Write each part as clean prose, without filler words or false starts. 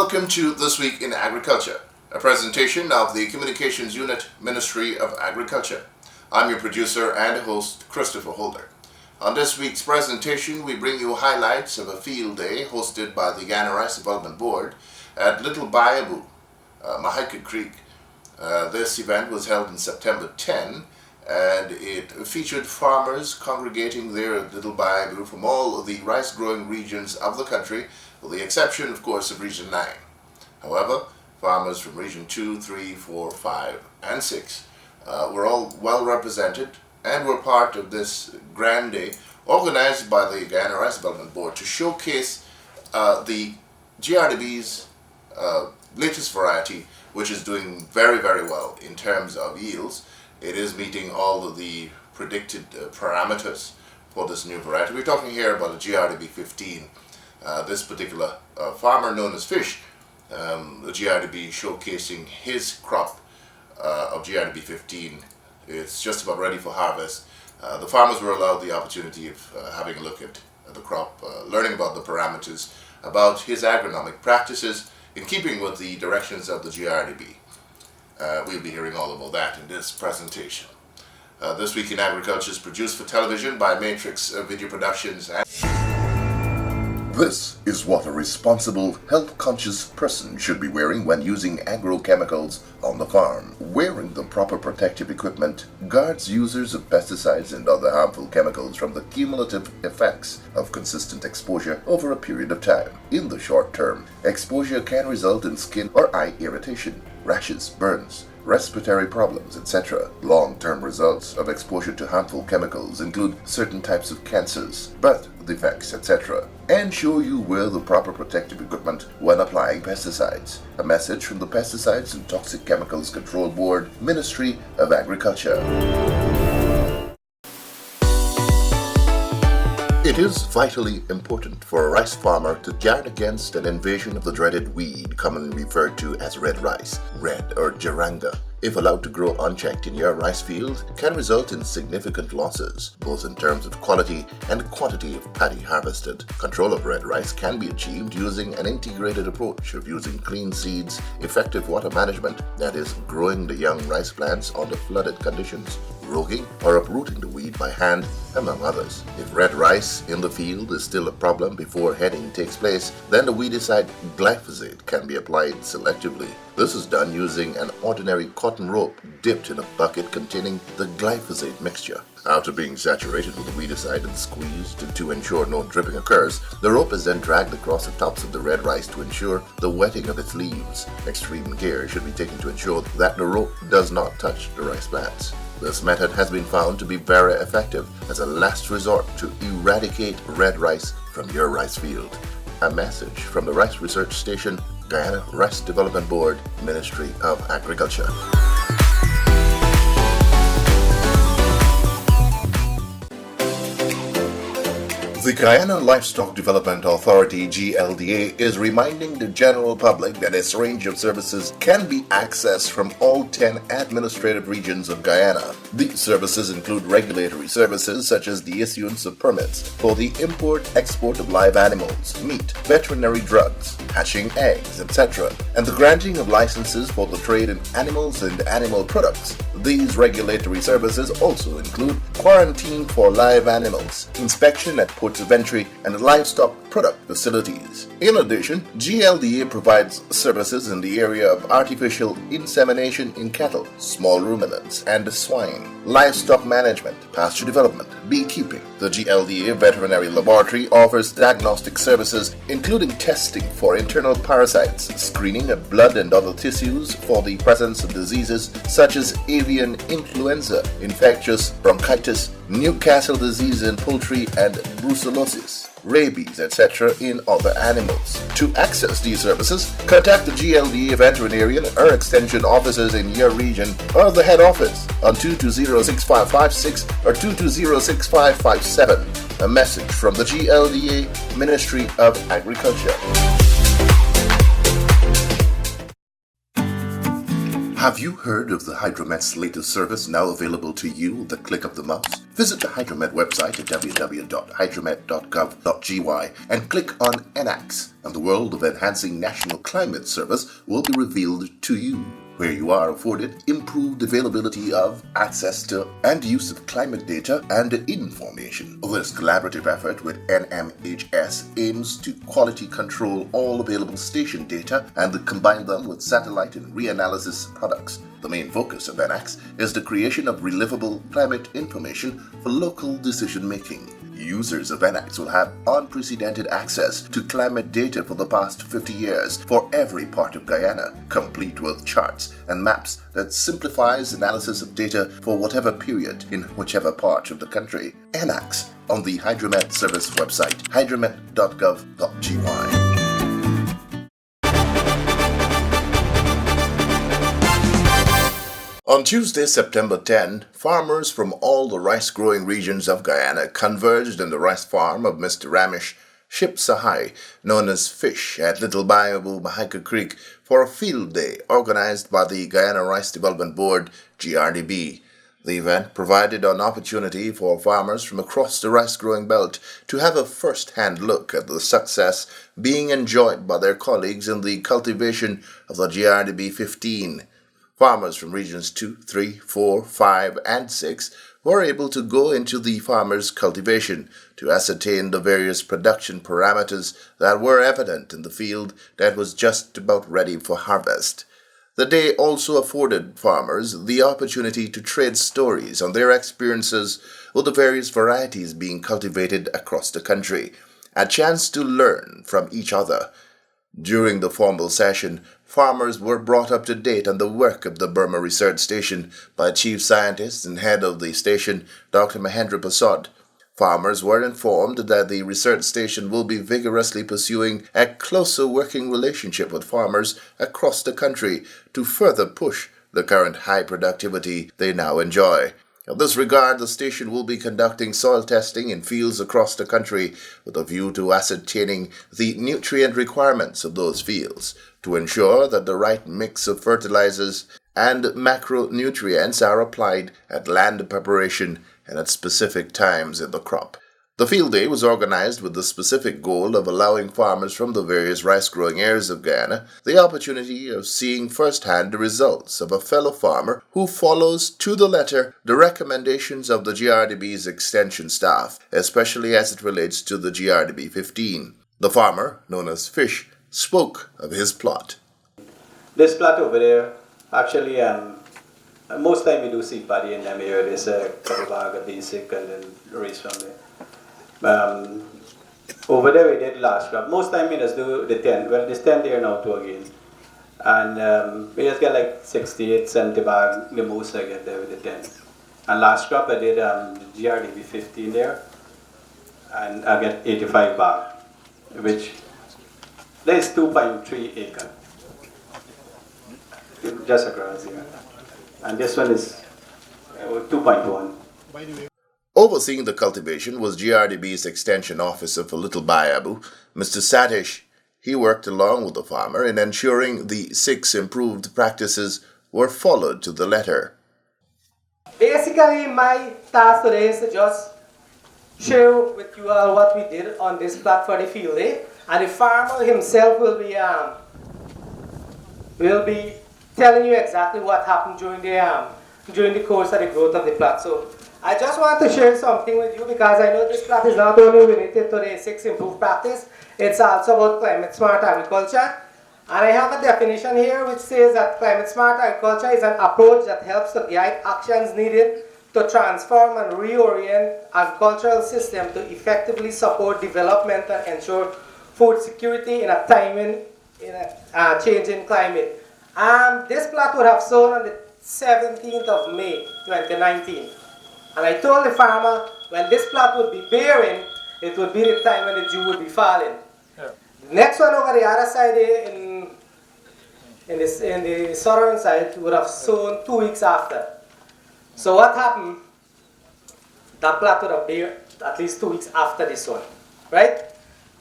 welcome to This Week in Agriculture, a presentation of the Communications Unit, Ministry of Agriculture. I'm your producer and host, Christopher Holder. On this week's presentation, we bring you highlights of a field day hosted by the Guyana Rice Development Board at Little Biaboo, Mahika Creek. This event was held in September 10, and it featured farmers congregating there at Little Biaboo from all of the rice-growing regions of the country, with the exception, of course, of Region 9. However, farmers from Region 2, 3, 4, 5, and 6 were all well represented and were part of this grand day organized by the Guyana Rice Development Board to showcase the GRDB's latest variety, which is doing very, very well in terms of yields. It is meeting all of the predicted parameters for this new variety. We're talking here about a GRDB 15. This particular farmer known as Fish, the GRDB showcasing his crop of GRDB 15. It's just about ready for harvest. The farmers were allowed the opportunity of having a look at the crop, learning about the parameters, about his agronomic practices in keeping with the directions of the GRDB. We'll be hearing all about that in this presentation. This Week in Agriculture is produced for television by Matrix Video Productions. This is what a responsible, health-conscious person should be wearing when using agrochemicals on the farm. Wearing the proper protective equipment guards users of pesticides and other harmful chemicals from the cumulative effects of consistent exposure over a period of time. In the short term, exposure can result in skin or eye irritation, rashes, burns, respiratory problems, etc. Long-term results of exposure to harmful chemicals include certain types of cancers, birth defects, etc. Ensure you wear the proper protective equipment when applying pesticides. A message from the Pesticides and Toxic Chemicals Control Board, Ministry of Agriculture. It is vitally important for a rice farmer to guard against an invasion of the dreaded weed commonly referred to as red rice, red or jaranga. If allowed to grow unchecked in your rice field, can result in significant losses, both in terms of quality and quantity of paddy harvested. Control of red rice can be achieved using an integrated approach of using clean seeds, effective water management, that is, growing the young rice plants under flooded conditions, roguing or uprooting the weed by hand, among others. If red rice in the field is still a problem before heading takes place, then the weedicide glyphosate can be applied selectively. This is done using an ordinary cotton rope dipped in a bucket containing the glyphosate mixture. After being saturated with the weedicide and squeezed to ensure no dripping occurs, the rope is then dragged across the tops of the red rice to ensure the wetting of its leaves. Extreme care should be taken to ensure that the rope does not touch the rice plants. This method has been found to be very effective as a last resort to eradicate red rice from your rice field. A message from the Rice Research Station, Guyana Rice Development Board, Ministry of Agriculture. The Guyana Livestock Development Authority, GLDA, is reminding the general public that its range of services can be accessed from all 10 administrative regions of Guyana. These services include regulatory services such as the issuance of permits for the import-export of live animals, meat, veterinary drugs, hatching eggs, etc., and the granting of licenses for the trade in animals and animal products. These regulatory services also include quarantine for live animals, inspection at ports of entry, and livestock product facilities. In addition, GLDA provides services in the area of artificial insemination in cattle, small ruminants, and swine, livestock management, pasture development, beekeeping. The GLDA Veterinary Laboratory offers diagnostic services including testing for internal parasites, screening of blood and other tissues for the presence of diseases such as avian influenza, infectious bronchitis, Newcastle disease in poultry, and brucellosis, rabies, etc. in other animals. To access these services, contact the GLDA veterinarian or extension officers in your region or the head office on 220-6556 or 220-6557. A message from the GLDA Ministry of Agriculture. Have you heard of the Hydromet's latest service now available to you with the click of the mouse? Visit the Hydromet website at www.hydromet.gov.gy and click on ENACS, and the world of enhancing national climate service will be revealed to you, where you are afforded improved availability of, access to, and use of climate data and information. This collaborative effort with NMHS aims to quality control all available station data and combine them with satellite and reanalysis products. The main focus of ENACS is the creation of relevable climate information for local decision making. Users of ENACS will have unprecedented access to climate data for the past 50 years for every part of Guyana, complete with charts and maps that simplifies analysis of data for whatever period in whichever part of the country. ENACS on the Hydromet Service website, hydromet.gov.gy. On Tuesday, September 10, farmers from all the rice-growing regions of Guyana converged in the rice farm of Mr. Ramesh Ship Sahai, known as Fish, at Little Biaboo, Mahika Creek, for a field day organized by the Guyana Rice Development Board, GRDB. The event provided an opportunity for farmers from across the rice-growing belt to have a first-hand look at the success being enjoyed by their colleagues in the cultivation of the GRDB 15. Farmers from regions 2, 3, 4, 5, and 6 were able to go into the farmers' cultivation to ascertain the various production parameters that were evident in the field that was just about ready for harvest. The day also afforded farmers the opportunity to trade stories on their experiences with the various varieties being cultivated across the country, a chance to learn from each other. During the formal session, farmers were brought up to date on the work of the Burma Research Station by Chief Scientist and Head of the station, Dr. Mahendra Prasad. Farmers were informed that the research station will be vigorously pursuing a closer working relationship with farmers across the country to further push the current high productivity they now enjoy. In this regard, the station will be conducting soil testing in fields across the country with a view to ascertaining the nutrient requirements of those fields to ensure that the right mix of fertilizers and macronutrients are applied at land preparation and at specific times in the crop. The field day was organized with the specific goal of allowing farmers from the various rice-growing areas of Guyana the opportunity of seeing firsthand the results of a fellow farmer who follows to the letter the recommendations of the GRDB's extension staff, especially as it relates to the GRDB 15. The farmer, known as Fish, spoke of his plot. This plot over there, actually, most time we do seed paddy in them here. There's a couple bag of basic and then raise from there. Over there we did last crop. Most time we just do the 10. Well, this 10 there now too again. And we just get like 68 cent a bag, the most I get there with the 10. And last crop I did the GRDB 15 there. And I get 85 bag, which there is 2.3 acre. Just across here. And this one is 2.1. Overseeing the cultivation was GRDB's extension officer for Little Biaboo, Mr. Satish. He worked along with the farmer in ensuring the 6 improved practices were followed to the letter. Basically, my task today is to just share with you all what we did on this plot for the field day, and the farmer himself will be telling you exactly what happened during the course of the growth of the plot. So I just want to share something with you because I know this plot is not only related to the 6 improved practice, it's also about climate smart agriculture. And I have a definition here which says that climate smart agriculture is an approach that helps to guide actions needed to transform and reorient agricultural system to effectively support development and ensure food security in a changing climate. This plot would have sown on the 17th of May 2019. And I told the farmer when this plot would be bearing, it would be the time when the dew would be falling. Yeah. The next one over the other side in the southern side would have sown 2 weeks after. So what happened? That plot would have bear at least 2 weeks after this one, right?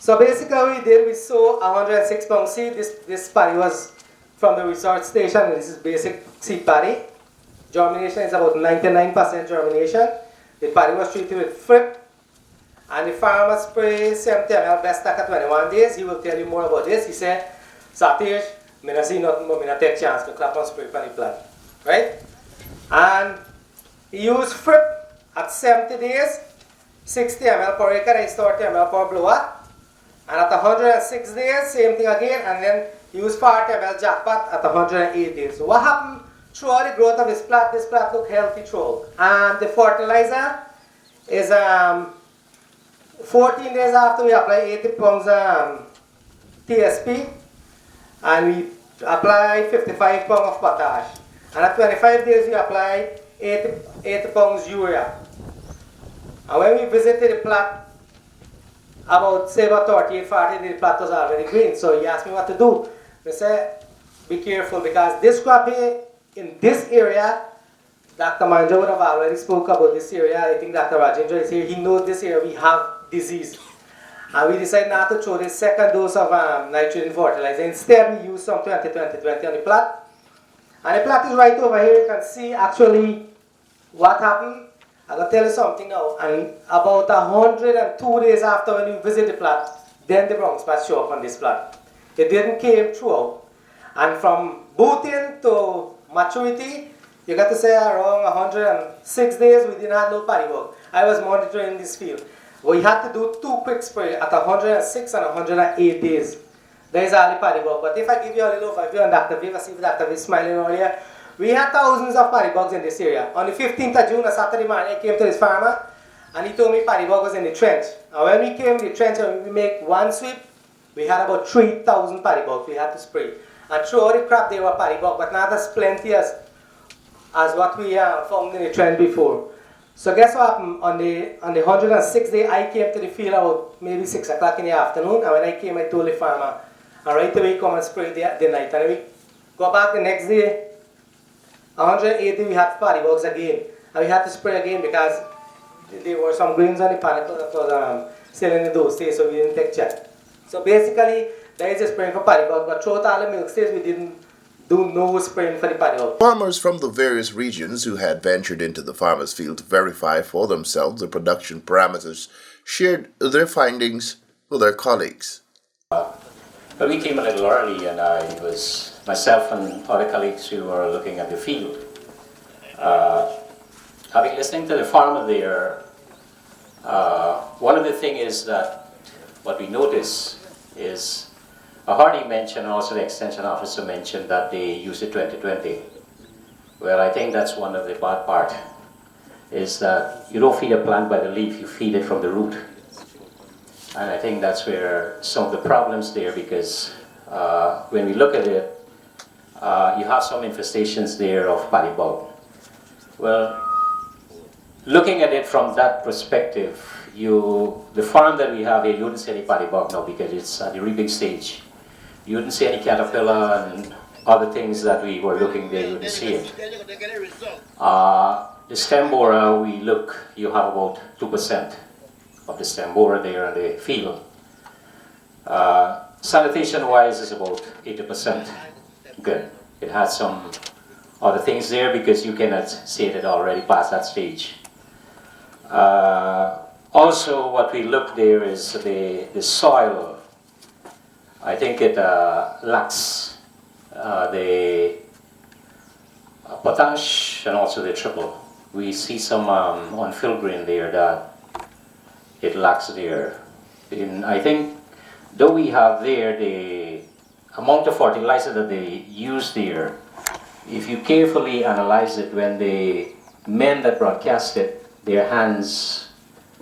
So basically what we sow 106 pound seed. This paddy was from the research station, and this is basic seed paddy. Germination is about 99% germination. the paddy was treated with FRIP, and the farmer spray 70 ml Livestock at 21 days. He will tell you more about this. He said, Satish, I don't see nothing but I take chance to clap on spray for the plant. Right? And he used FRIP at 70 days, 60 ml per acre and 30 ml per blower. And at 106 days, same thing again, and then use 40 ml jackpot at 108 days. So what happened throughout the growth of this plant looked healthy throughout. And the fertilizer is 14 days after we apply 80 pounds TSP, and we apply 55 pounds of potash. And at 25 days, we apply 80 pounds urea. And when we visited the plant, about 38, 40, the plant was already green. So he asked me what to do. I said, be careful, because this crop here, in this area, Dr. Manja would have already spoke about this area. I think Dr. Rajendra is here. He knows this area we have disease. And we decided not to throw the second dose of nitrogen fertilizer. Instead, we use some 20-20-20 on the plant. And the plant is right over here. You can see actually what happened. I'm going to tell you something now. And about 102 days after when we visit the plant, then the brown spots show up on this plant. It didn't came throughout. And from booting to maturity, you got to say around 106 days, we didn't have no paddy bug. I was monitoring this field. We had to do 2 quick spray at 106 and 108 days. There is all the paddy bug. But if I give you a little overview on Dr. Viva, see if Dr. Viva is smiling earlier, we had thousands of paddy bugs in this area. On the 15th of June, a Saturday morning, I came to this farmer and he told me paddy bug was in the trench. And when we came to the trench and we make one sweep, we had about 3,000 paddy bugs we had to spray. And throughout the crop there were paddy bugs, but not as plenty as what we found in the trench before. So guess what happened? On the 106th day, I came to the field about maybe 6 o'clock in the afternoon. And when I came, I told the farmer, and right away come and spray the night. And we go back the next day, 180 we had paddy bugs again. And we had to spray again because there were some grains on the panicle that was still in those days, so we didn't take check. So basically, there is a spraying for paddy bug, but throughout all the milk states, we didn't do no spraying for the paddy bug. Farmers from the various regions who had ventured into the farmer's field to verify for themselves the production parameters shared their findings with their colleagues. But we came a little early, and it was myself and other colleagues who were looking at the field. Having listening to the farmer there, one of the things is that what we notice is, Hardy mentioned, also the extension officer mentioned that they use it 20-20. Well, I think that's one of the bad part, is that you don't feed a plant by the leaf, you feed it from the root. And I think that's where some of the problems there, because when we look at it, you have some infestations there of paddy bug. Well, looking at it from that perspective, the farm that we have here, you wouldn't see any paddy bug now because it's at the reaping stage. You wouldn't see any caterpillar and other things that we were looking there, you wouldn't see it. The stem borer, you have about 2% of the stem borer there in the field. Sanitation-wise is about 80%. Good. It has some other things there because you cannot see it already past that stage. Also, what we look there is the soil. I think it lacks the potash and also the triple. We see some on-fill grain there that it lacks there. I think, though we have there the amount of fertilizer that they use there, if you carefully analyze it, when the men that broadcast it, their hands,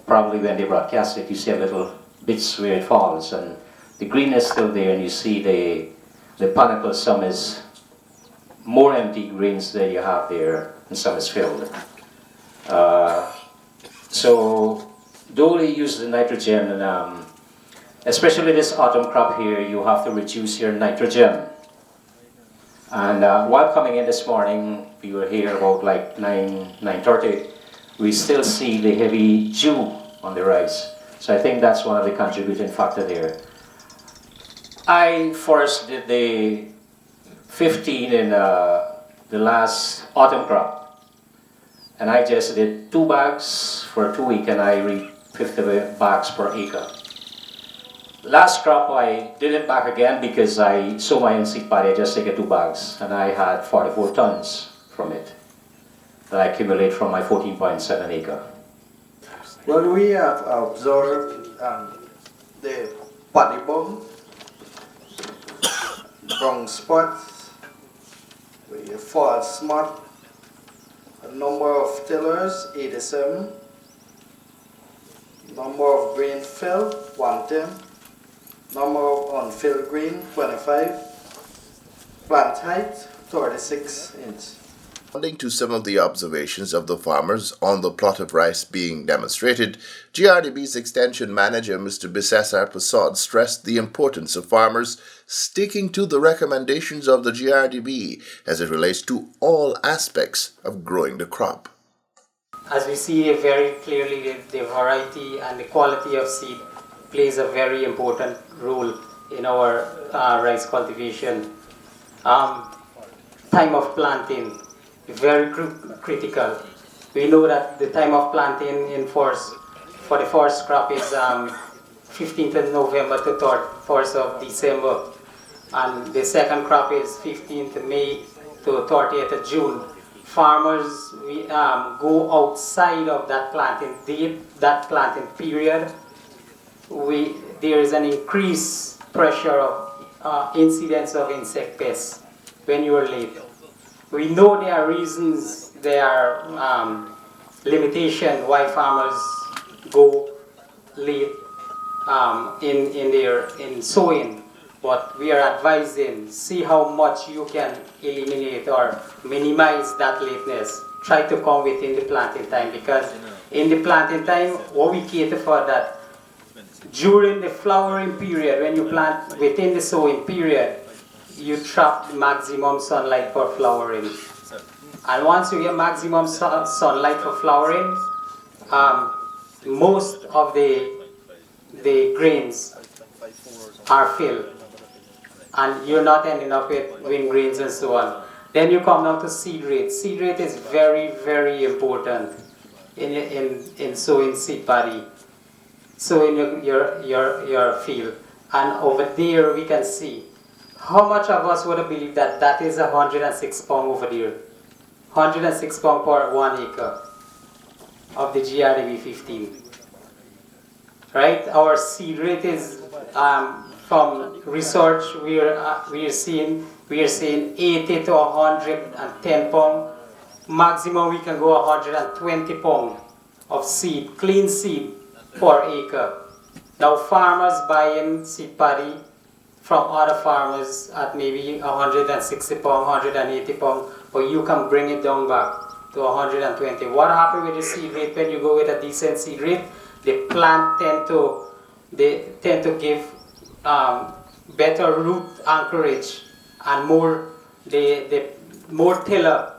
probably when they broadcast it, you see a little bits where it falls, and the green is still there, and you see the panicle, some is more empty grains that you have there, and some is filled. So, though they use the nitrogen, and especially this autumn crop here, you have to reduce your nitrogen. And while coming in this morning, we were here about like 9:30. We still see the heavy dew on the rice. So I think that's one of the contributing factor there. I first did the 15 in the last autumn crop. and I just did 2 bags for 2 weeks, and I reaped 50 bags per acre. Last crop I did it back again because I sow my own seed paddy. I just take 2 bags, and I had 44 tons from it that I accumulate from my 14.7 acre. Well, we have observed the paddy bum, brown spots, with fall smut, a number of tillers, 87, number of green fill, 110, number of unfilled green, 25, plant height, 36 inches. Responding to some of the observations of the farmers on the plot of rice being demonstrated, GRDB's Extension Manager Mr. Bisesar Prasad stressed the importance of farmers sticking to the recommendations of the GRDB as it relates to all aspects of growing the crop. As we see very clearly, the variety and the quality of seed plays a very important role in our rice cultivation. Time of planting, very critical. We know that the time of planting for the first crop is 15th of November to 1st of December, and the second crop is 15th of May to 30th of June. Farmers go outside of that planting date, that planting period. There is an increased pressure of incidence of insect pests when you are late. We know there are reasons, there are limitations why farmers go late in sowing, but we are advising, see how much you can eliminate or minimize that lateness. Try to come within the planting time, because in the planting time, what we cater for that during the flowering period, when you plant within the sowing period, you trap the maximum sunlight for flowering. And once you get maximum sunlight for flowering, most of the grains are filled, and you're not ending up with wing grains and so on. Then you come down to seed rate. Seed rate is very, very important in sowing seed paddy, sowing your field. And over there we can see how much of us would have believed that that is 106 pound over there. 106 pound per 1 acre of the GRDB 15. Right? Our seed rate is from research we are seeing 80 to 110 pound. Maximum we can go 120 pound of seed, clean seed per acre. Now farmers buying seed paddy from other farmers at maybe 160 pound, 180 pound, but you can bring it down back to 120. What happens with the seed rate when you go with a decent seed rate? The plant tend to give better root anchorage, and more tiller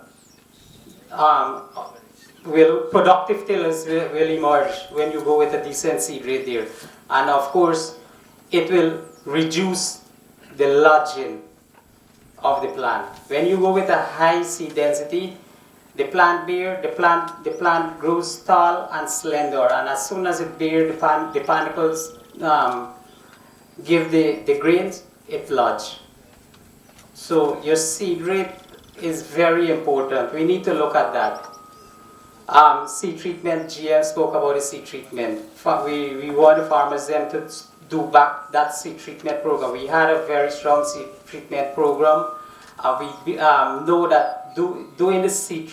productive tillers will emerge when you go with a decent seed rate there. And of course, it will reduce the lodging of the plant. When you go with a high seed density, the plant grows tall and slender, and as soon as it bears, the panicles give the grains, it lodge. So your seed rate is very important. We need to look at that. Seed treatment, GM spoke about the seed treatment. We want the farmers then to do back that seed treatment program. We had a very strong seed treatment program. We know that doing the seed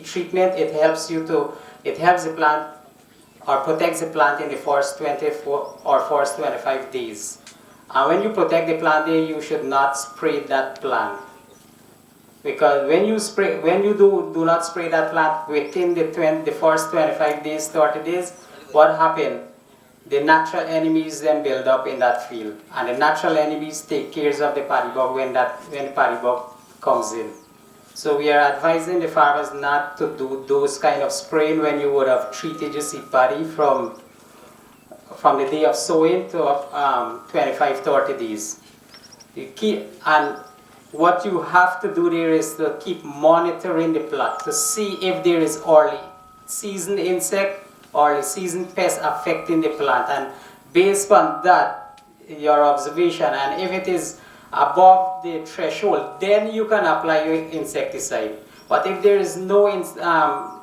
treatment, it helps the plant or protects the plant in the first 24 or first 25 days. And when you protect the plant there, you should not spray that plant. Because when you do not spray that plant within the first 25 days, 30 days, what happens? The natural enemies then build up in that field, and the natural enemies take care of the paddy bug when the paddy bug comes in. So we are advising the farmers not to do those kind of spraying when you would have treated your seed paddy from the day of sowing to 25-30 days. And what you have to do there is to keep monitoring the plant to see if there is early season insect or a season pest affecting the plant, and based on that, your observation, and if it is above the threshold, then you can apply your insecticide. But if there is no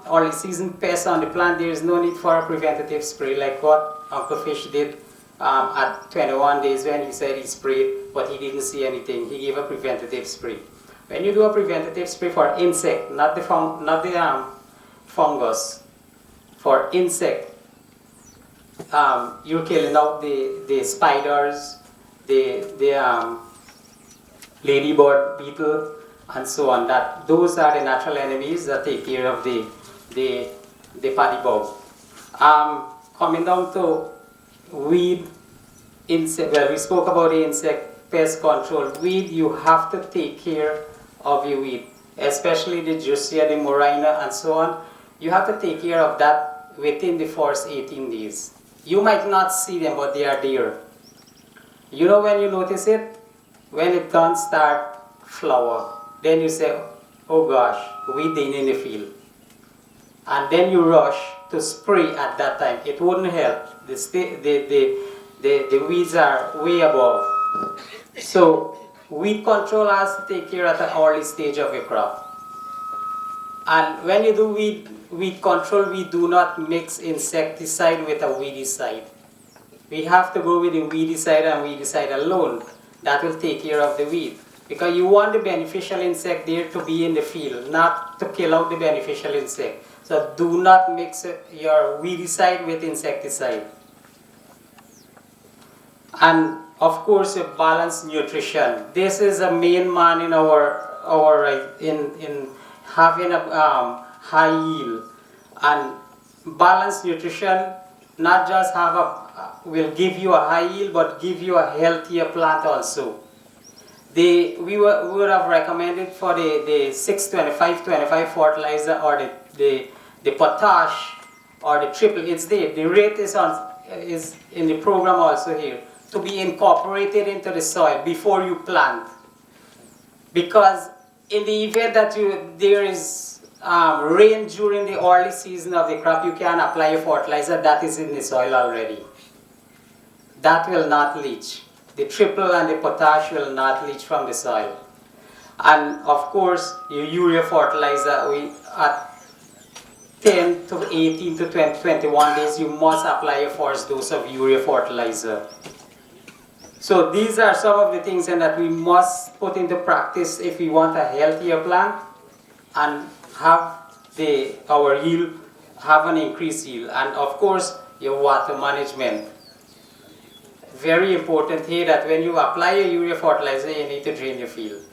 early season pest on the plant, there is no need for a preventative spray like what Uncle Fish did at 21 days when he said he sprayed, but he didn't see anything. He gave a preventative spray. When you do a preventative spray for insect, not the fungus, for insect, you're killing out the spiders, the ladybird beetle, and so on. Those are the natural enemies that take care of the paddy bug. Coming down to weed, insect, well, we spoke about the insect pest control. Weed, you have to take care of your weed, especially the Jusia, the Morina, and so on. You have to take care of that within the first 18 days. You might not see them, but they are there. You know when you notice it? When it doesn't start flower, then you say, oh gosh, weed in the field. And then you rush to spray at that time. It wouldn't help. The weeds are way above. So weed control has to take care at the early stage of your crop. And when you do weed control, we do not mix insecticide with a weedicide. We have to go with the weedicide and weedicide alone. That will take care of the weed. Because you want the beneficial insect there to be in the field, not to kill out the beneficial insect. So do not mix your weedicide with insecticide. And of course, your balanced nutrition. This is a main man in in having a high yield. And balanced nutrition not just will give you a high yield, but give you a healthier plant also. We would have recommended for the 6-25-25 fertilizer or the potash or the triple. It's there. The rate is in the program also here to be incorporated into the soil before you plant. Because in the event that there is rain during the early season of the crop, you can apply a fertilizer that is in the soil already. That will not leach. The triple and the potash will not leach from the soil. And of course, your urea fertilizer, at 10 to 18 to 20, 21 days, you must apply your first dose of urea fertilizer. So these are some of the things that we must put into practice if we want a healthier plant and have our yield, have an increased yield. And of course, your water management. Very important here that when you apply a urea fertilizer, you need to drain your field.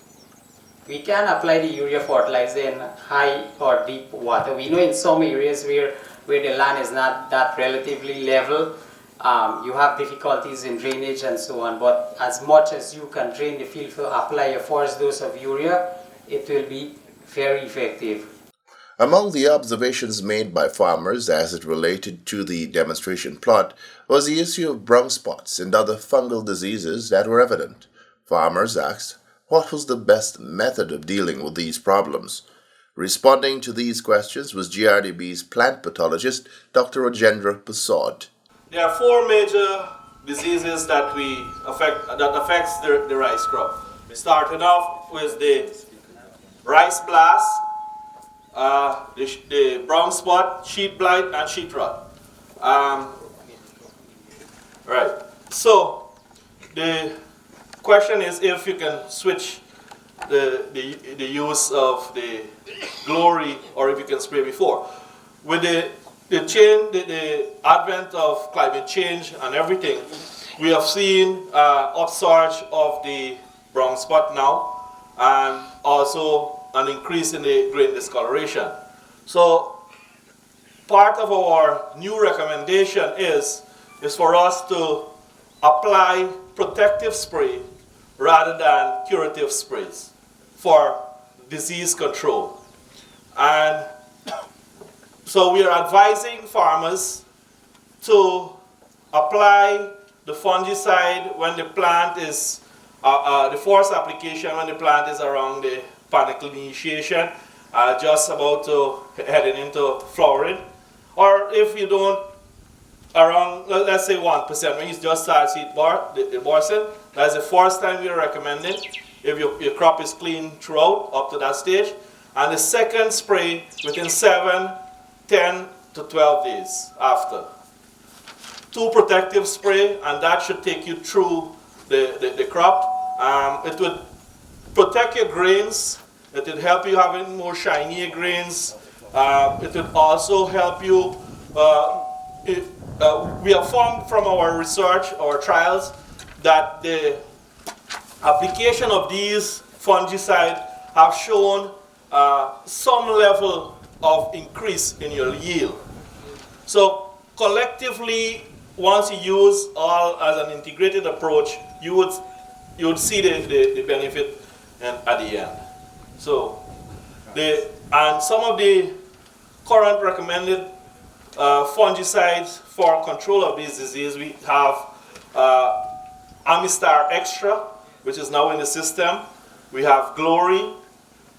We can apply the urea fertilizer in high or deep water. We know in some areas where the land is not that relatively level, you have difficulties in drainage and so on. But as much as you can drain the field to apply your first dose of urea, it will be very effective. Among the observations made by farmers as it related to the demonstration plot was the issue of brown spots and other fungal diseases that were evident. Farmers asked what was the best method of dealing with these problems. Responding to these questions was GRDB's plant pathologist, Dr. Rajendra Prasad. There are four major diseases that affects the rice crop. We started off with the rice blast, the brown spot, sheet blight, and sheet rot. Right. So the question is if you can switch the use of the glory, or if you can spray before. With the advent of climate change and everything, we have seen upsurge of the brown spot now, and also an increase in the grain discoloration. So part of our new recommendation is for us to apply protective spray rather than curative sprays for disease control. And so we are advising farmers to apply the fungicide when the plant is the force application when the plant is around the panicle initiation, just about to heading into flowering. Or if you don't, around, let's say 1%, when you just start seed the borsing, that's the first time we're recommending if your crop is clean throughout up to that stage. And the second spray within 7, 10 to 12 days after. 2 protective spray, and that should take you through the crop. It would protect your grains. It would help you having more shinier grains. It would also help you. We have found from our research, our trials, that the application of these fungicides have shown some level of increase in your yield. So collectively, once you use all as an integrated approach, you would see the benefit at the end. So and some of the current recommended fungicides for control of this disease, we have Amistar Extra, which is now in the system. We have Glory,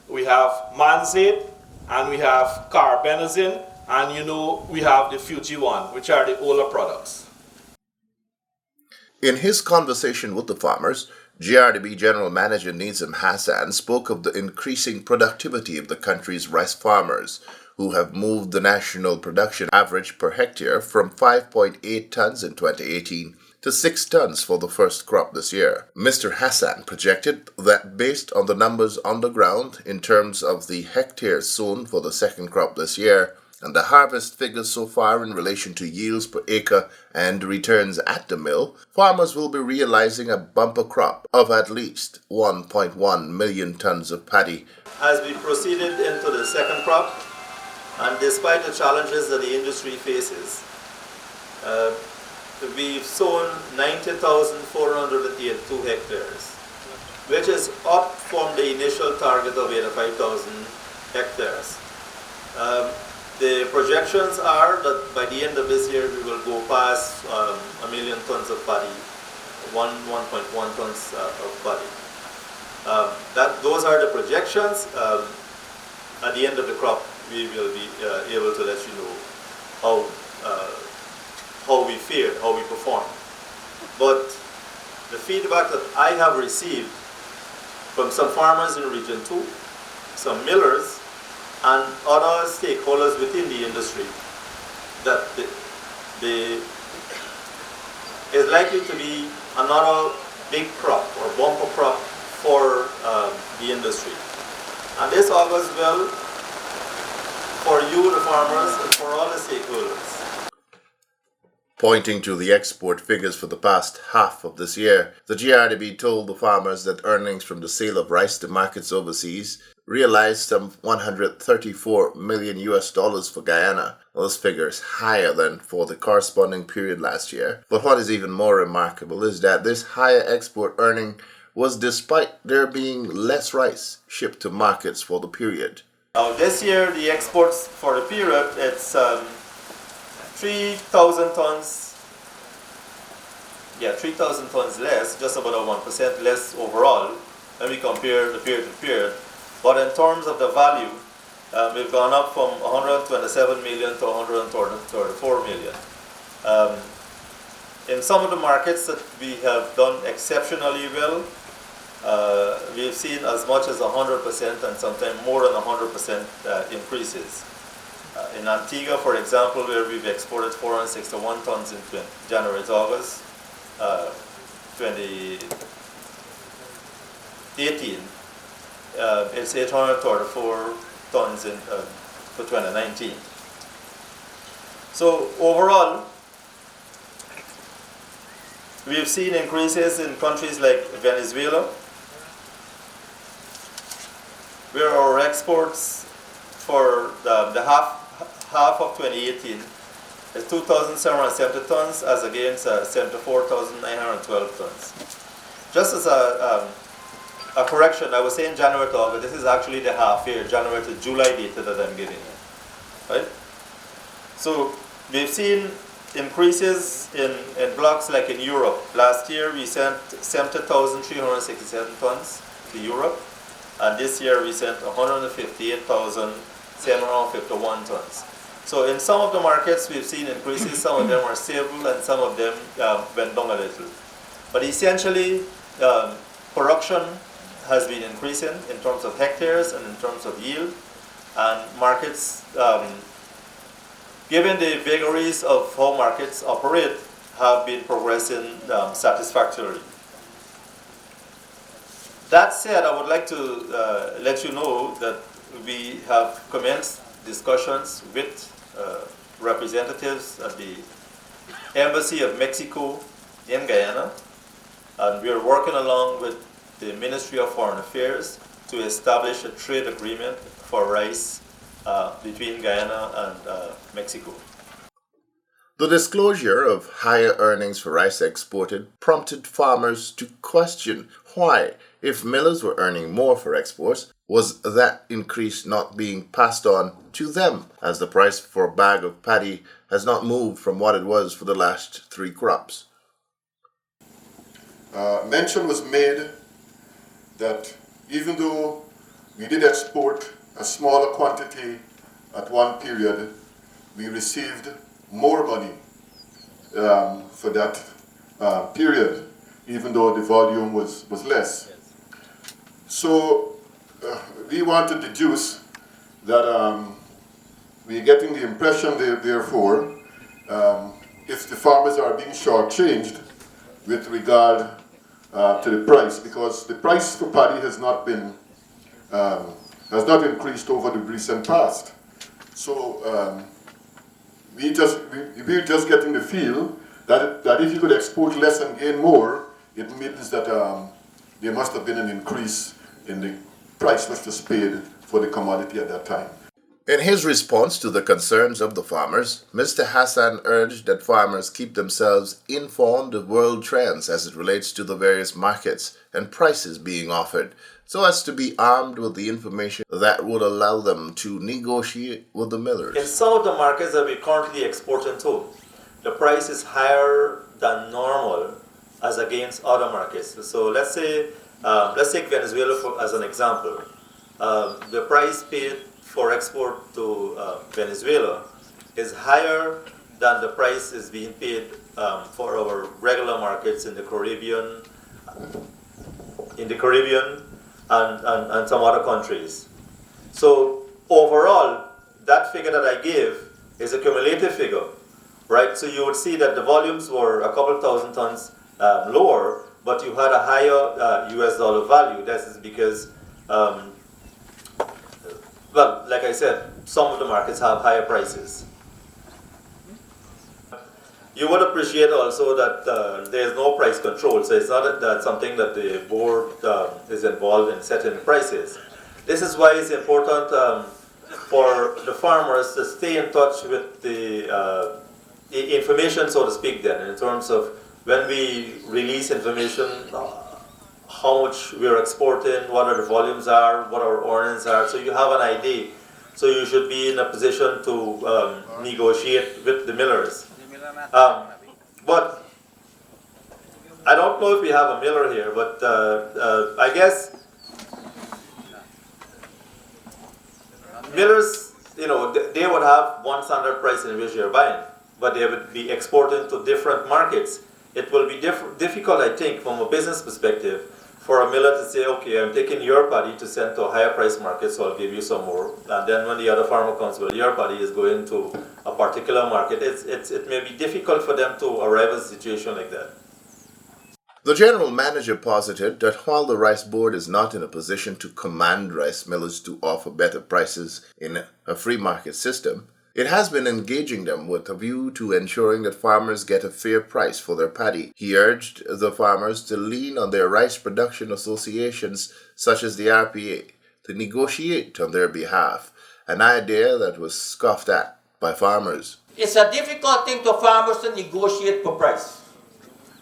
we have Manzate, and we have Carbendazim, and we have the Fuji one, which are the older products. In his conversation with the farmers, GRDB General Manager Nizam Hassan spoke of the increasing productivity of the country's rice farmers, who have moved the national production average per hectare from 5.8 tons in 2018 to 6 tons for the first crop this year. Mr. Hassan projected that based on the numbers on the ground in terms of the hectares sown for the second crop this year, and the harvest figures so far in relation to yields per acre and returns at the mill, farmers will be realizing a bumper crop of at least 1.1 million tons of paddy. As we proceeded into the second crop, and despite the challenges that the industry faces, we've sown 90,482 hectares, which is up from the initial target of 85,000 hectares. The projections are that by the end of this year we will go past 1 million tons of paddy, 1.1 tons of paddy. Those are the projections. At the end of the crop, we will be able to let you know how we fared, how we performed. But the feedback that I have received from some farmers in Region 2, some millers, and other stakeholders within the industry, that is likely to be another big crop or bumper crop for the industry. And this augurs well for you, the farmers, and for all the stakeholders. Pointing to the export figures for the past half of this year, the GRDB told the farmers that earnings from the sale of rice to markets overseas realized some $134 million for Guyana. Those figures higher than for the corresponding period last year. But what is even more remarkable is that this higher export earning was despite there being less rice shipped to markets for the period. Now this year, the exports for the period, it's 3,000 tons. Yeah, 3,000 tons less, just about 1% less overall when we compare the period to period. But in terms of the value, we've gone up from 127 million to 134 million. In some of the markets that we have done exceptionally well, we've seen as much as 100% and sometimes more than 100% increases. In Antigua, for example, where we've exported 461 tons in January to August 2018, it's 834 tons for 2019. So overall, we've seen increases in countries like Venezuela, where our exports for the half of 2018 is 2,770 tons as against 74,912 tons. Just as a correction, I was saying January to August, this is actually the half year, January to July data that I'm giving you, right? So we've seen increases in blocks like in Europe. Last year we sent 70,367 tons to Europe, and this year we sent 158,751 tons. So in some of the markets we've seen increases, some of them are stable and some of them went down a little. But essentially production has been increasing in terms of hectares and in terms of yield, and markets, given the vagaries of how markets operate, have been progressing satisfactorily. That said, I would like to let you know that we have commenced discussions with representatives at the Embassy of Mexico in Guyana, and we are working along with the Ministry of Foreign Affairs to establish a trade agreement for rice between Guyana and Mexico. The disclosure of higher earnings for rice exported prompted farmers to question why, if millers were earning more for exports, was that increase not being passed on to them, as the price for a bag of paddy has not moved from what it was for the last 3 crops. Mention was made that even though we did export a smaller quantity at one period, we received more money for that period, even though the volume was less. So we want to deduce that we're getting the impression, therefore, if the farmers are being shortchanged with regard to the price, because the price for paddy has not increased over the recent past. So we're just getting the feel that if you could export less and gain more, it means that there must have been an increase in the price which was paid for the commodity at that time. In his response to the concerns of the farmers, Mr. Hassan urged that farmers keep themselves informed of world trends as it relates to the various markets and prices being offered, so as to be armed with the information that would allow them to negotiate with the millers. In some of the markets that we currently export into, the price is higher than normal as against other markets. So let's take Venezuela as an example. The price paid for export to Venezuela is higher than the price is being paid for our regular markets in the Caribbean, and some other countries. So overall, that figure that I gave is a cumulative figure, right? So you would see that the volumes were a couple thousand tons lower, but you had a higher US dollar value. That is because well, like I said, some of the markets have higher prices. You would appreciate also that there is no price control, so it's not that something that the board is involved in setting prices. This is why it's important for the farmers to stay in touch with the information, so to speak, then, in terms of when we release information, how much we're exporting, what are the volumes are, what our earnings are, so you have an idea. So you should be in a position to negotiate with the millers. But I don't know if we have a miller here, but I guess millers, they would have one standard price in which they're buying, but they would be exporting to different markets. It will be difficult, I think, from a business perspective, for a miller to say, okay, I'm taking your paddy to send to a higher price market, so I'll give you some more. And then when the other farmer comes, well, your paddy is going to a particular market, it may be difficult for them to arrive at a situation like that. The general manager posited that while the rice board is not in a position to command rice millers to offer better prices in a free market system, it has been engaging them with a view to ensuring that farmers get a fair price for their paddy. He urged the farmers to lean on their rice production associations such as the RPA to negotiate on their behalf, an idea that was scoffed at by farmers. It's a difficult thing to farmers to negotiate for price.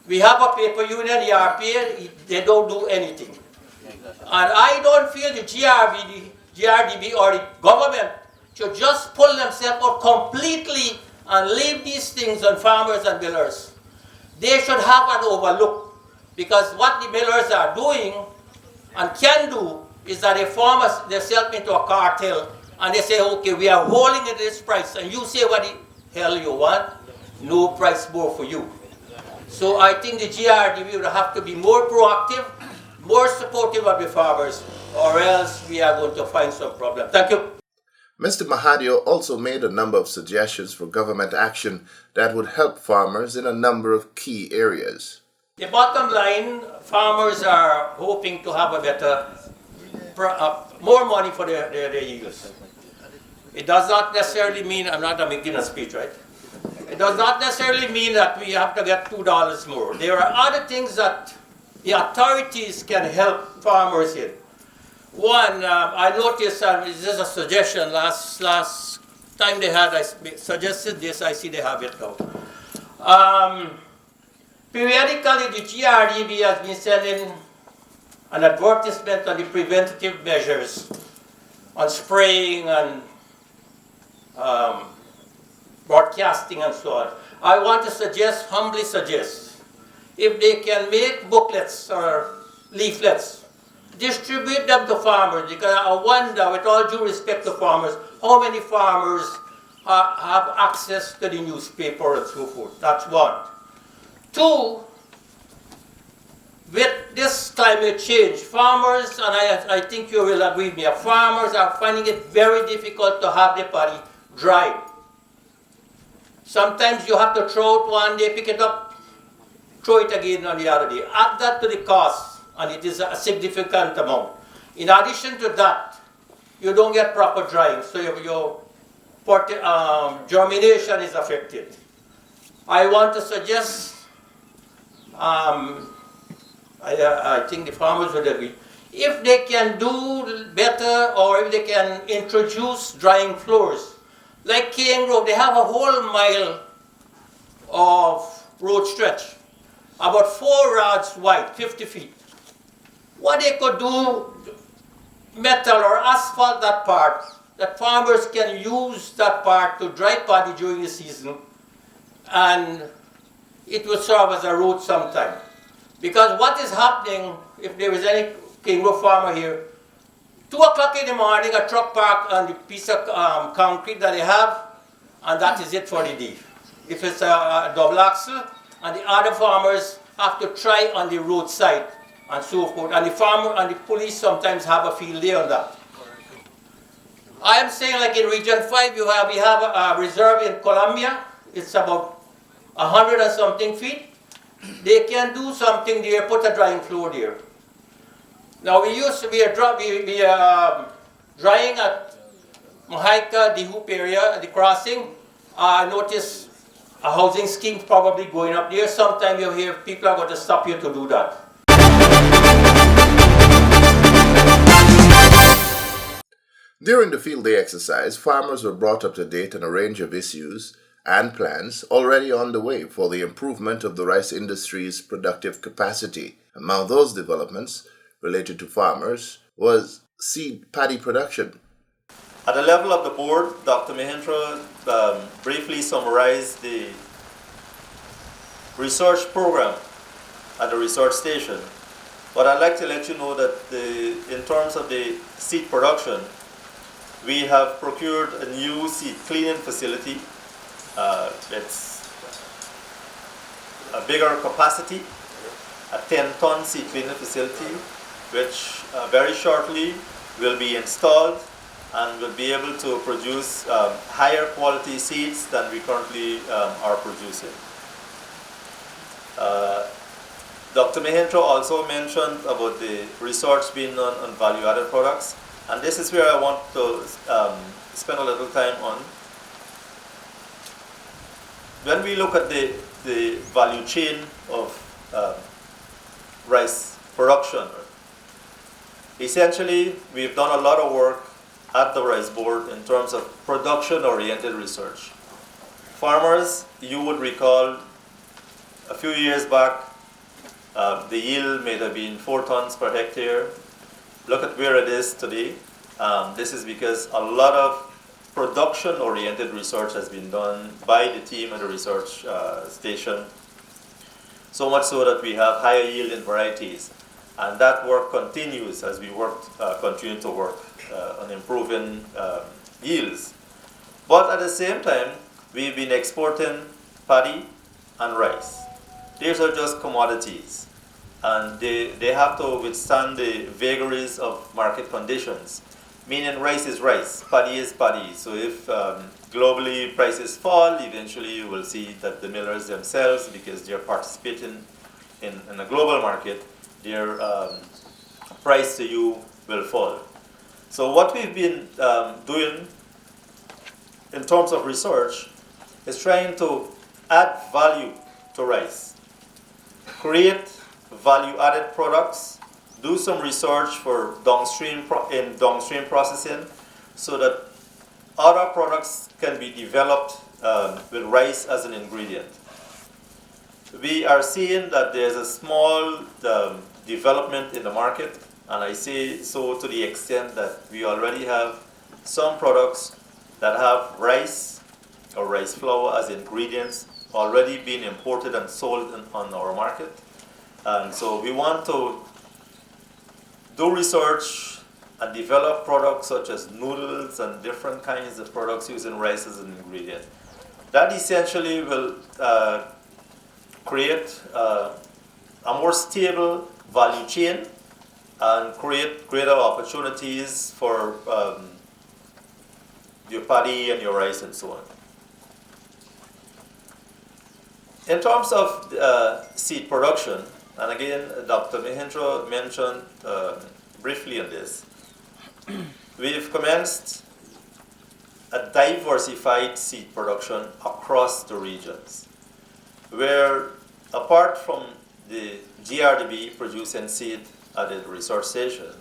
We have a paper union, the RPA, they don't do anything. And I don't feel the GRDB or the government should just pull themselves out completely and leave these things on farmers and millers. They should have an overlook, because what the millers are doing and can do is that they form themselves into a cartel, and they say, okay, we are holding at this price, and you say what the hell you want, no price more for you. So I think the GRDB will have to be more proactive, more supportive of the farmers, or else we are going to find some problem. Thank you. Mr. Mahadio also made a number of suggestions for government action that would help farmers in a number of key areas. The bottom line, farmers are hoping to have a better, more money for their yields. It does not necessarily mean, I'm not making a speech, right? It does not necessarily mean that we have to get $2 more. There are other things that the authorities can help farmers in. One, I noticed, this is a suggestion, last time they had, I suggested this, I see they have it now. Periodically, the GRDB has been sending an advertisement on the preventative measures, on spraying and broadcasting and so on. I want to suggest, humbly suggest, if they can make booklets or leaflets, distribute them to farmers, because I wonder, with all due respect to farmers, how many farmers have access to the newspaper and so forth. That's one. Two, with this climate change, farmers, and I think you will agree with me, farmers are finding it very difficult to have their paddy dry. Sometimes you have to throw it one day, pick it up, throw it again on the other day. Add that to the cost, and it is a significant amount. In addition to that, you don't get proper drying, so your germination is affected. I want to suggest, I think the farmers would agree, if they can do better, or if they can introduce drying floors, like King Road, they have a whole mile of road stretch, about 4 rods wide, 50 feet. What they could do, metal or asphalt that part, that farmers can use that part to dry paddy during the season, and it will serve as a road sometime. Because what is happening, if there is any King Road farmer here, 2 o'clock in the morning, a truck park on the piece of concrete that they have, and that is it for the day. If it's a double axle, and the other farmers have to try on the roadside and so forth, and the farmer and the police sometimes have a field day on that. I am saying, like in Region 5, we have a reserve in Colombia. It's about 100 and something feet. They can do something there, put a drying floor there. Now we are drying at Mahaika, the Hoop area, the crossing. I notice a housing scheme probably going up there. Sometime you hear people are going to stop you to do that. During the field day exercise, farmers were brought up to date on a range of issues and plans already on the way for the improvement of the rice industry's productive capacity. Among those developments related to farmers was seed paddy production. At the level of the board, Dr. Mahindra briefly summarized the research program at the research station. But I'd like to let you know that in terms of the seed production, we have procured a new seed cleaning facility. It's a bigger capacity, a 10-ton seed cleaning facility, which very shortly will be installed and will be able to produce higher quality seeds than we currently are producing. Dr. Mahindra also mentioned about the research being done on value-added products, and this is where I want to spend a little time on. When we look at the value chain of rice production, essentially we've done a lot of work at the Rice Board in terms of production-oriented research. Farmers, you would recall, a few years back, the yield may have been 4 tons per hectare. Look at where it is today. This is because a lot of production-oriented research has been done by the team at the research station, so much so that we have higher yielding varieties. And that work continues as we continue to work on improving yields. But at the same time, we've been exporting paddy and rice. These are just commodities, and they have to withstand the vagaries of market conditions. Meaning rice is rice, paddy is paddy. So if globally prices fall, eventually you will see that the millers themselves, because they're participating in a global market, their price to you will fall. So what we've been doing in terms of research is trying to add value to rice, create value-added products, do some research for downstream processing, so that other products can be developed with rice as an ingredient. We are seeing that there's a small development in the market, and I say so to the extent that we already have some products that have rice or rice flour as ingredients already being imported and sold on our market. And so we want to do research and develop products such as noodles and different kinds of products using rice as an ingredient. That essentially will create a more stable value chain and create greater opportunities for your paddy and your rice and so on. In terms of seed production, and again, Dr. Mahindra mentioned briefly on this, we've commenced a diversified seed production across the regions, where apart from the GRDB producing seed at the research station,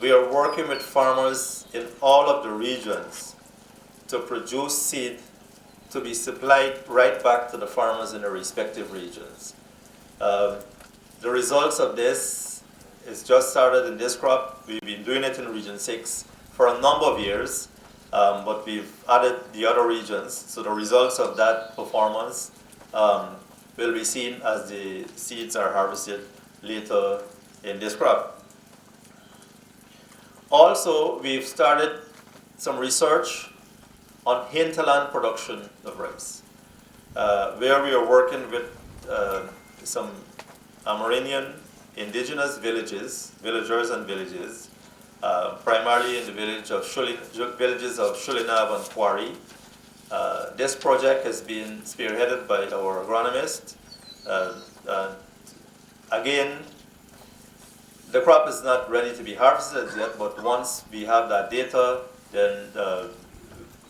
we are working with farmers in all of the regions to produce seed to be supplied right back to the farmers in the respective regions. The results of this is just started in this crop. We've been doing it in Region 6 for a number of years, but we've added the other regions. So the results of that performance will be seen as the seeds are harvested later in this crop. Also, we've started some research on hinterland production of rice, where we are working with some Amerindian indigenous villagers and villages, primarily in the villages of Shulinab and Quarry. This project has been spearheaded by our agronomist. Again, the crop is not ready to be harvested yet, but once we have that data, then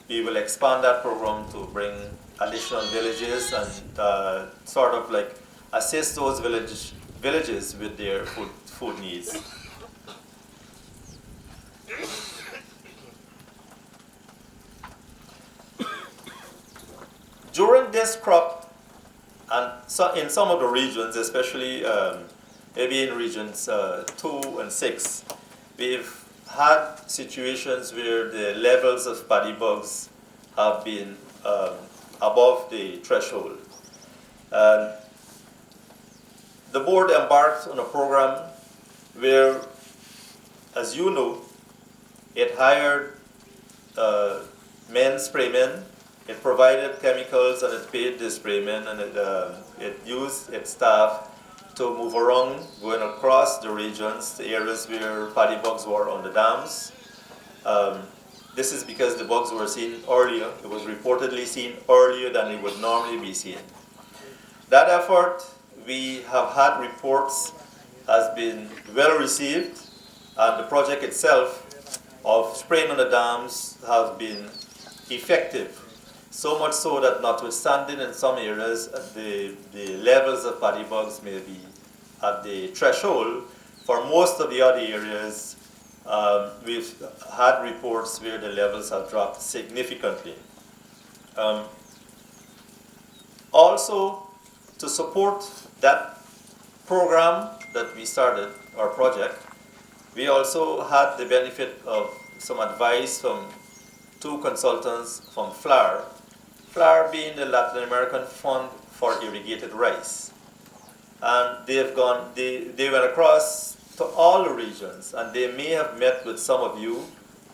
we will expand that program to bring additional villages and sort of like assist those villages with their food needs. During this crop, and so in some of the regions, especially maybe in regions 2 and 6, we've had situations where the levels of paddy bugs have been above the threshold. The board embarked on a program where, as you know, it hired spraymen, it provided chemicals, and it paid the spraymen, and it used its staff to move around, going across the regions, the areas where paddy bugs were on the dams. This is because the bugs were seen earlier. It was reportedly seen earlier than it would normally be seen. That effort, we have had reports, has been well received, and the project itself of spraying on the dams has been effective. So much so that notwithstanding in some areas the levels of paddy bugs may be at the threshold, for most of the other areas we've had reports where the levels have dropped significantly. Also, to support that program that we started, our project, we also had the benefit of some advice from two consultants from FLAR, FLAR being the Latin American Fund for Irrigated Rice. And they went across to all the regions, and they may have met with some of you,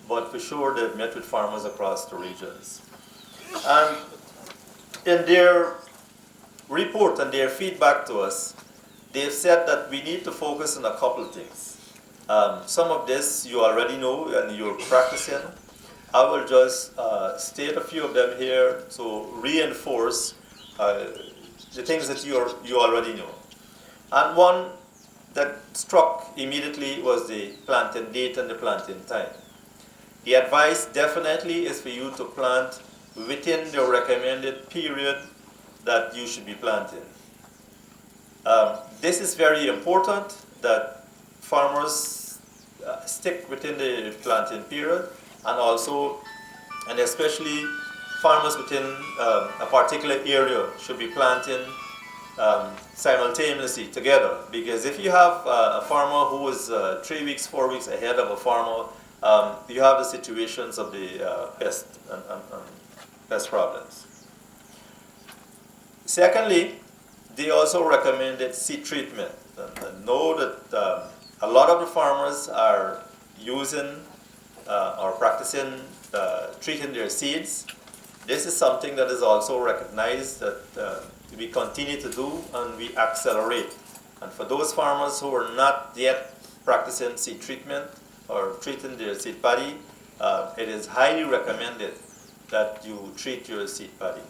but for sure they've met with farmers across the regions. And in their report and their feedback to us, they've said that we need to focus on a couple of things. Some of this you already know and you're practicing. I will just state a few of them here to reinforce the things that you already know. And one that struck immediately was the planting date and the planting time. The advice definitely is for you to plant within the recommended period that you should be planting. This is very important that farmers stick within the planting period, and also, and especially farmers within a particular area should be planting simultaneously together, because if you have a farmer who is 3 weeks, 4 weeks ahead of a farmer, you have the situations of the pest and pest problems. Secondly, they also recommended seed treatment. And know that a lot of the farmers are using or practicing treating their seeds. This is something that is also recognized that we continue to do and we accelerate. And for those farmers who are not yet practicing seed treatment or treating their seed paddy, it is highly recommended that you treat your seed paddy.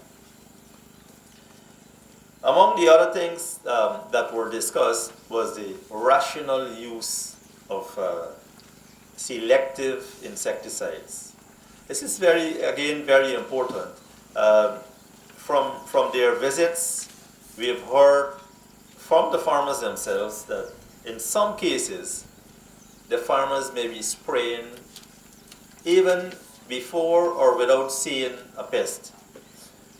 Among the other things that were discussed was the rational use of selective insecticides. This is very important. From their visits, we have heard from the farmers themselves that in some cases, the farmers may be spraying even before or without seeing a pest.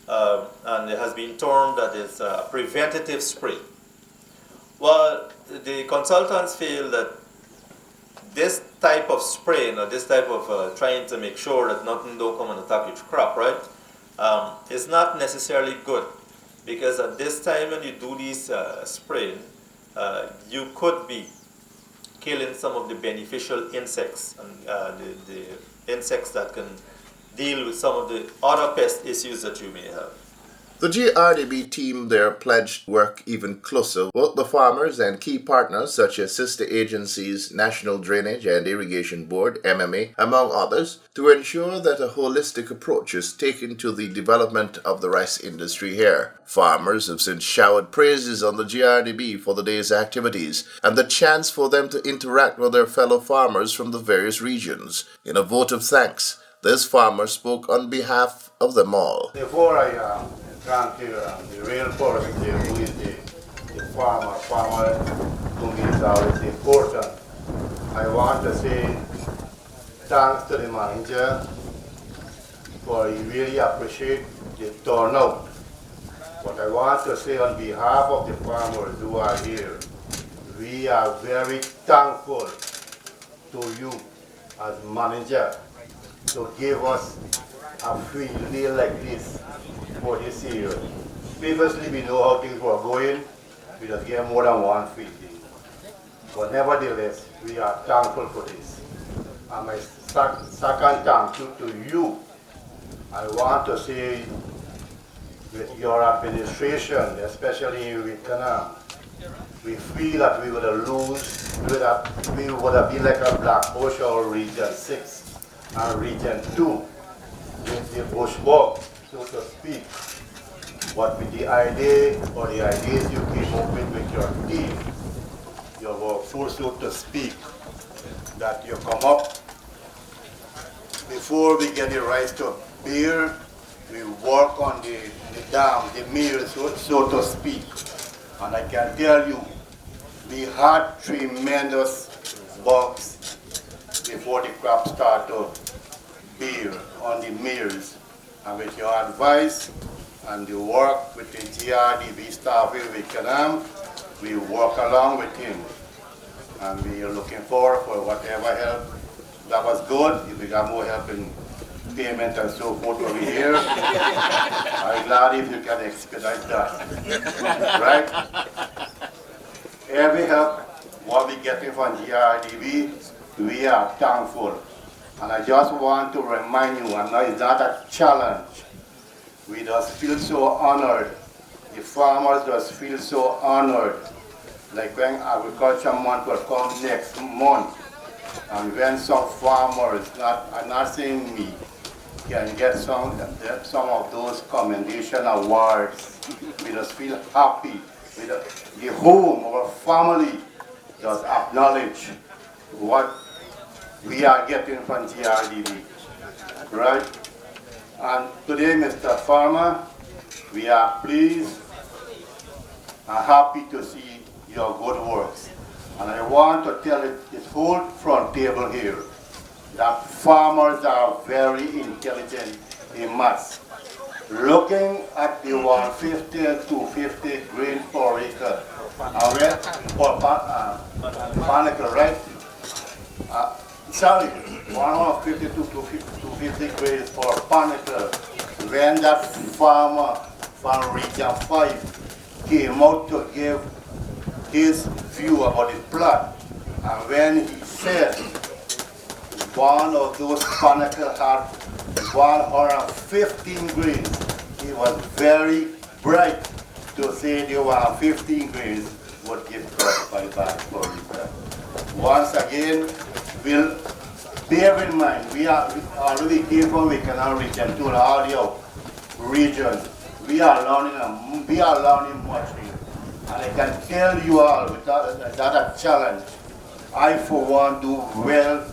And it has been termed that it's a preventative spray. Well, the consultants feel that this type of spraying or this type of trying to make sure that nothing don't come and attack your crop, right, is not necessarily good, because at this time when you do these spraying, you could be killing some of the beneficial insects and the insects that can deal with some of the other pest issues that you may have. The GRDB team there pledged work even closer with the farmers and key partners such as sister agencies, National Drainage and Irrigation Board, MMA, among others, to ensure that a holistic approach is taken to the development of the rice industry here. Farmers have since showered praises on the GRDB for the day's activities and the chance for them to interact with their fellow farmers from the various regions. In a vote of thanks, this farmer spoke on behalf of them all. Before I thank you, the real person here who is the farmer to me is always important. I want to say thanks to the manager for he really appreciate the turnout. But I want to say on behalf of the farmers who are here, we are very thankful to you as manager to give us a free day like this for this year. Previously we know how things were going, we just get more than one free day. But nevertheless, we are thankful for this. And my second thank you to you. I want to say with your administration, especially with Canam, we feel that we would have we would have been like a Black Bush or Region 6 and Region 2 with the bush bug, so to speak. But with the idea or the ideas you came up with your team, your workforce, so to speak, that you come up before we get the rice to bear, we work on the dam, the mill, so to speak. And I can tell you, we had tremendous bugs before the crop started to bear on the mills. And with your advice and the work with the GRDB staff here with Canam, we work along with him. And we are looking forward for whatever help that was good. If we got more help in payment and so forth over here. I'm glad if you can expedite that. Right? Every help what we getting from GRDB, we are thankful. And I just want to remind you, and now it's not a challenge. We just feel so honored. The farmers just feel so honored. Like when Agriculture Month will come next month, and when some farmers, I'm not saying me, can get some of those commendation awards, we just feel happy. The home, our family, just acknowledge what we are getting from GRDB, right? And today, Mr. Farmer, we are pleased and happy to see your good works. And I want to tell this whole front table here that farmers are very intelligent in maths. Looking at the 150 to 250 grain per acre, for panicle, right? Sorry, 150 to 250 grains per panicle. When that farmer from Region 5 came out to give his view about his plot, and when he said one of those panicles had 115 grains, he was very bright to say the 115 grains would give 35 bags per acre. Once again, we'll bear in mind, we already came from Wickenow region to all the region. We are learning much here. And I can tell you all, without a challenge, I for one do well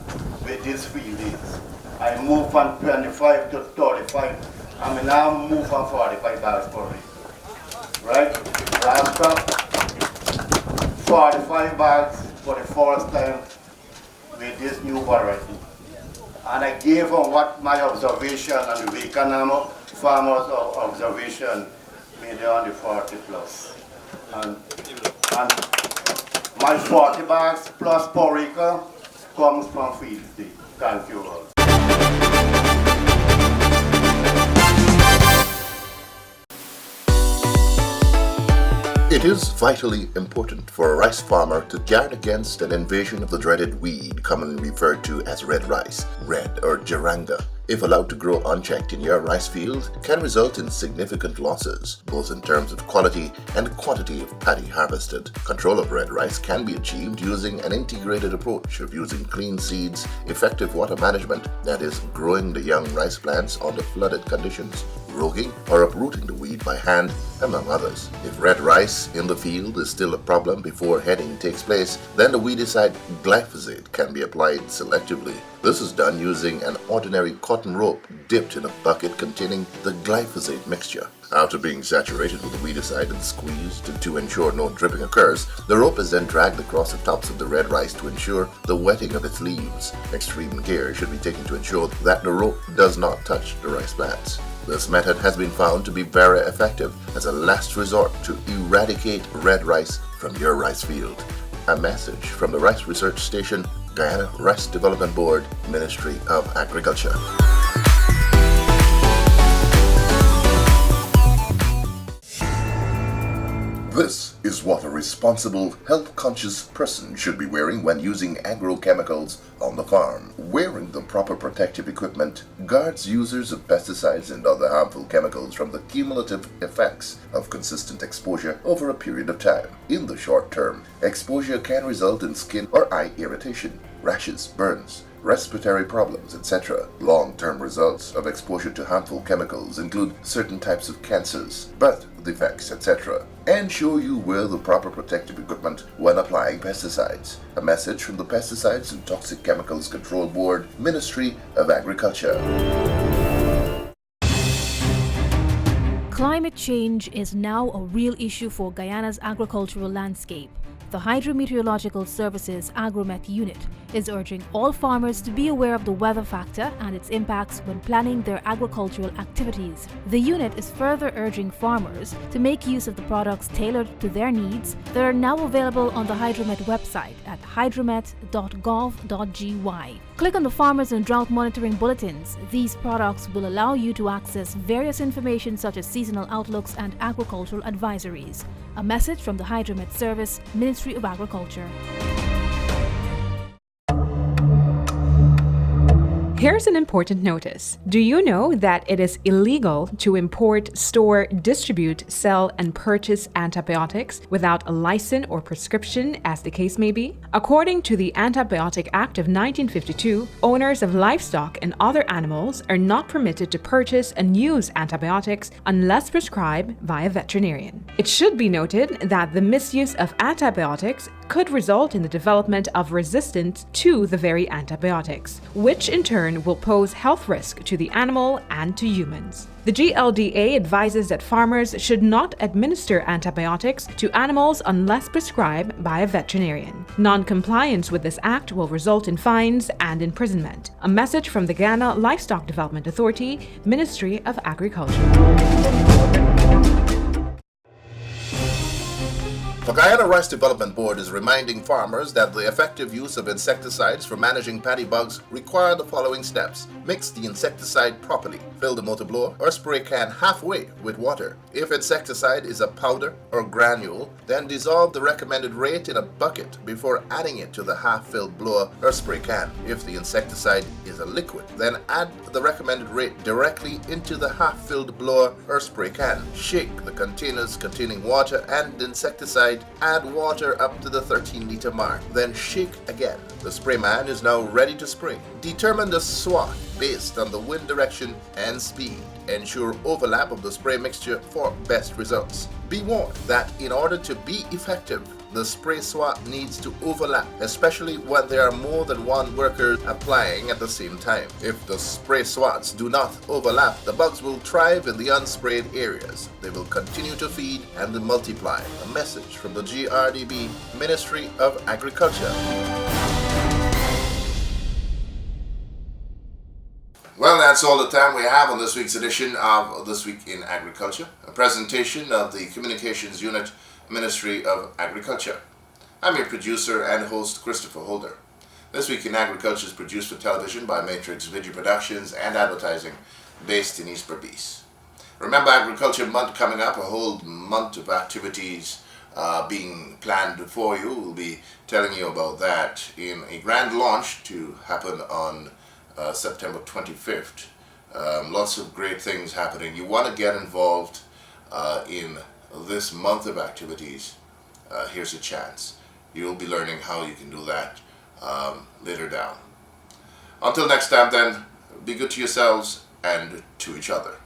with these field days. I move from 25 to 35. I mean, now move from 45 bags per acre. Right? Last crop, 45 bags for the first time with this new variety. And I gave them what my observation and the Wickenow farmers' observation made on the 40 plus. And my 40 bags plus per acre comes from field day. Thank you all. It is vitally important for a rice farmer to guard against an invasion of the dreaded weed commonly referred to as red rice, red or jaranga. If allowed to grow unchecked in your rice field, can result in significant losses, both in terms of quality and quantity of paddy harvested. Control of red rice can be achieved using an integrated approach of using clean seeds, effective water management, that is, growing the young rice plants under flooded conditions, roguing or uprooting the weed by hand, among others. If red rice in the field is still a problem before heading takes place, then the weedicide glyphosate can be applied selectively. This is done using an ordinary cotton rope dipped in a bucket containing the glyphosate mixture. After being saturated with the weedicide and squeezed to ensure no dripping occurs, the rope is then dragged across the tops of the red rice to ensure the wetting of its leaves. Extreme care should be taken to ensure that the rope does not touch the rice plants. This method has been found to be very effective as a last resort to eradicate red rice from your rice field. A message from the Rice Research Station, Guyana Rice Development Board, Ministry of Agriculture. This is what a responsible, health-conscious person should be wearing when using agrochemicals on the farm. Wearing the proper protective equipment guards users of pesticides and other harmful chemicals from the cumulative effects of consistent exposure over a period of time. In the short term, exposure can result in skin or eye irritation, rashes, burns, respiratory problems, etc. Long-term results of exposure to harmful chemicals include certain types of cancers, birth defects, etc. Ensure you wear the proper protective equipment when applying pesticides. A message from the Pesticides and Toxic Chemicals Control Board, Ministry of Agriculture. Climate change is now a real issue for Guyana's agricultural landscape. The Hydrometeorological Services Agromet Unit is urging all farmers to be aware of the weather factor and its impacts when planning their agricultural activities. The unit is further urging farmers to make use of the products tailored to their needs that are now available on the Hydromet website at hydromet.gov.gy. Click on the Farmers and Drought Monitoring Bulletins. These products will allow you to access various information such as seasonal outlooks and agricultural advisories. A message from the Hydromet Service, Ministry of Agriculture. Here's an important notice. Do you know that it is illegal to import, store, distribute, sell, and purchase antibiotics without a license or prescription, as the case may be? According to the Antibiotic Act of 1952, owners of livestock and other animals are not permitted to purchase and use antibiotics unless prescribed by a veterinarian. It should be noted that the misuse of antibiotics could result in the development of resistance to the very antibiotics, which in turn will pose health risk to the animal and to humans. The GLDA advises that farmers should not administer antibiotics to animals unless prescribed by a veterinarian. Non-compliance with this act will result in fines and imprisonment. A message from the Ghana Livestock Development Authority, Ministry of Agriculture. The Guyana Rice Development Board is reminding farmers that the effective use of insecticides for managing paddy bugs require the following steps. Mix the insecticide properly. Fill the motor blower or spray can halfway with water. If insecticide is a powder or granule, then dissolve the recommended rate in a bucket before adding it to the half-filled blower or spray can. If the insecticide is a liquid, then add the recommended rate directly into the half-filled blower or spray can. Shake the containers containing water and insecticide. Add water up to the 13-liter mark, then shake again. The sprayman is now ready to spray. Determine the swath based on the wind direction and speed. Ensure overlap of the spray mixture for best results. Be warned that in order to be effective, the spray swath needs to overlap, especially when there are more than one worker applying at the same time. If the spray swaths do not overlap, the bugs will thrive in the unsprayed areas. They will continue to feed and multiply. A message from the GRDB, Ministry of Agriculture. Well, that's all the time we have on this week's edition of This Week in Agriculture, a presentation of the Communications Unit, Ministry of Agriculture. I'm your producer and host, Christopher Holder. This Week in Agriculture is produced for television by Matrix Video Productions and Advertising, based in East Berbice. Remember Agriculture Month coming up, a whole month of activities being planned for you. We'll be telling you about that in a grand launch to happen on September 25th. Lots of great things happening. You want to get involved in this month of activities. Here's a chance. You'll be learning how you can do that later down. Until next time then, be good to yourselves and to each other.